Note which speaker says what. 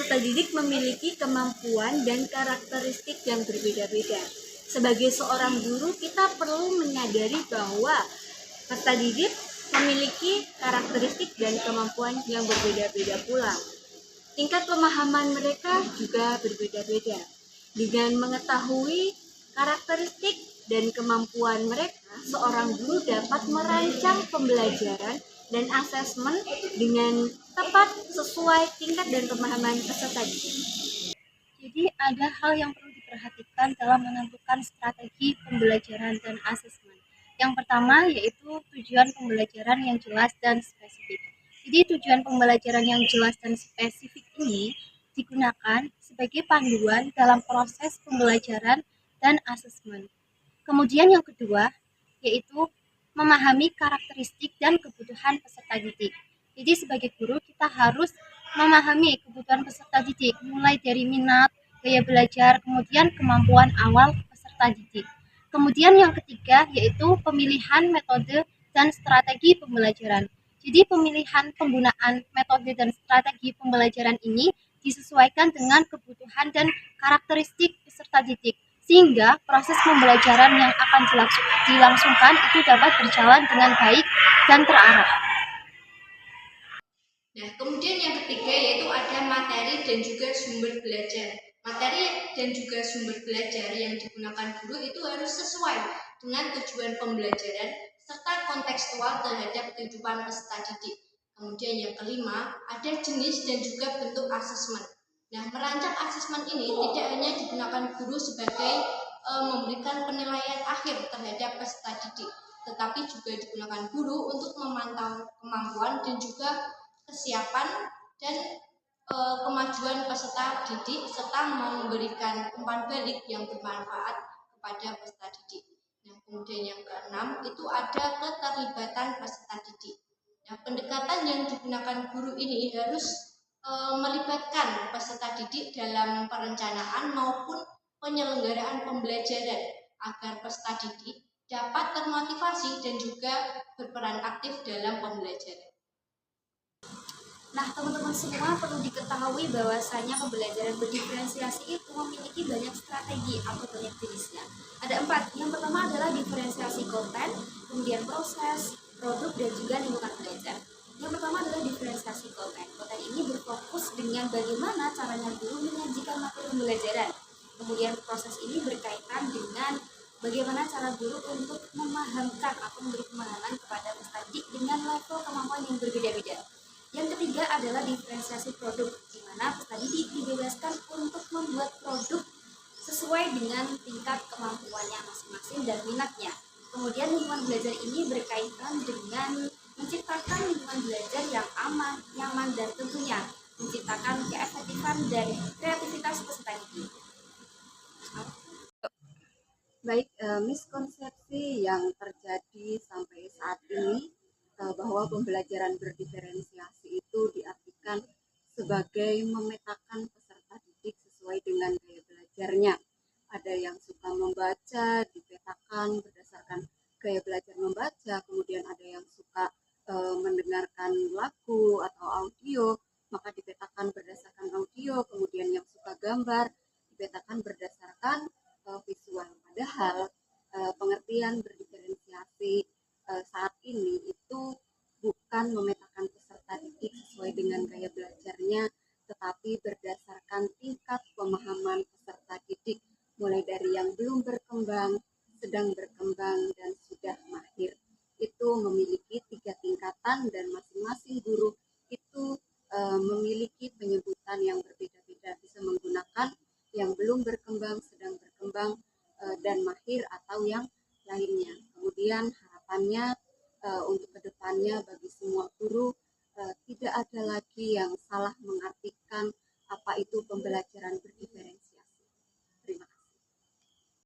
Speaker 1: peserta didik memiliki kemampuan dan karakteristik yang berbeda-beda. Sebagai seorang guru, kita perlu menyadari bahwa peserta didik memiliki karakteristik dan kemampuan yang berbeda-beda pula. Tingkat pemahaman mereka juga berbeda-beda. Dengan mengetahui karakteristik dan kemampuan mereka, seorang guru dapat merancang pembelajaran dan asesmen dengan tepat sesuai tingkat dan pemahaman peserta didik.
Speaker 2: Jadi ada hal yang perlu diperhatikan dalam menentukan strategi pembelajaran dan asesmen. Yang pertama yaitu tujuan pembelajaran yang jelas dan spesifik. Jadi tujuan pembelajaran yang jelas dan spesifik ini digunakan sebagai panduan dalam proses pembelajaran dan asesmen. Kemudian yang kedua yaitu memahami karakteristik dan kebutuhan peserta didik. Jadi sebagai guru kita harus memahami kebutuhan peserta didik mulai dari minat, gaya belajar, kemudian kemampuan awal peserta didik. Kemudian yang ketiga yaitu pemilihan metode dan strategi pembelajaran. Jadi pemilihan penggunaan metode dan strategi pembelajaran ini disesuaikan dengan kebutuhan dan karakteristik peserta didik, sehingga proses pembelajaran yang akan dilangsungkan itu dapat berjalan dengan baik dan terarah.
Speaker 3: Nah, kemudian yang ketiga yaitu ada materi dan juga sumber belajar. Materi dan juga sumber belajar yang digunakan guru itu harus sesuai dengan tujuan pembelajaran serta kontekstual terhadap kehidupan peserta didik. Kemudian yang kelima, ada jenis dan juga bentuk asesmen. Nah, merancang asesmen ini tidak hanya digunakan guru sebagai memberikan penilaian akhir terhadap peserta didik, tetapi juga digunakan guru untuk memantau kemampuan dan juga kesiapan dan kemajuan peserta didik serta memberikan umpan balik yang bermanfaat kepada peserta didik. Nah, kemudian yang keenam itu ada keterlibatan peserta didik. Nah, pendekatan yang digunakan guru ini harus melibatkan peserta didik dalam perencanaan maupun penyelenggaraan pembelajaran agar peserta didik dapat termotivasi dan juga berperan aktif dalam pembelajaran.
Speaker 1: Nah, teman-teman semua perlu diketahui bahwasanya pembelajaran berdiferensiasi itu memiliki banyak strategi atau banyak jenisnya. Ada 4. Yang pertama adalah diferensiasi konten, kemudian proses, produk, dan juga lingkungan belajar. Yang pertama adalah diferensiasi konten. Konten ini berfokus dengan bagaimana caranya guru menyajikan materi pembelajaran. Kemudian proses ini berkaitan dengan bagaimana cara guru untuk memahamkan atau memberi pemahaman kepada peserta didik dengan level kemampuan yang berbeda-beda. Yang ketiga adalah diferensiasi produk, di mana peserta didik dibebaskan untuk membuat produk sesuai dengan tingkat kemampuannya masing-masing dan minatnya. Kemudian lingkungan belajar ini berkaitan dengan menciptakan lingkungan belajar yang aman, nyaman, dan tentunya menciptakan keefektifan dan kreativitas peserta didik.
Speaker 4: Baik, miskonsepsi yang terjadi sampai saat ini bahwa pembelajaran berdiferensiasi itu diartikan sebagai memetakan peserta didik sesuai dengan gaya belajarnya. Ada yang suka membaca, dipetakan berdasarkan gaya belajar membaca, kemudian ada yang suka mendengarkan lagu atau audio, maka dipetakan berdasarkan audio, kemudian yang suka gambar, dipetakan berdasarkan visual. Padahal pengertian berdiferensiasi saat ini itu bukan memetakan peserta didik sesuai dengan gaya belajarnya, tetapi berdasarkan tingkat pemahaman peserta didik, mulai dari yang belum berkembang, sedang berkembang, dan sudah mahir. Itu memiliki 3 tingkatan dan masing-masing guru itu memiliki penyebutan yang berbeda-beda, bisa menggunakan yang belum berkembang, sedang berkembang, dan mahir atau yang lainnya. Kemudian harapannya untuk kedepannya bagi semua guru tidak ada lagi yang salah mengartikan apa itu pembelajaran berdiferensiasi.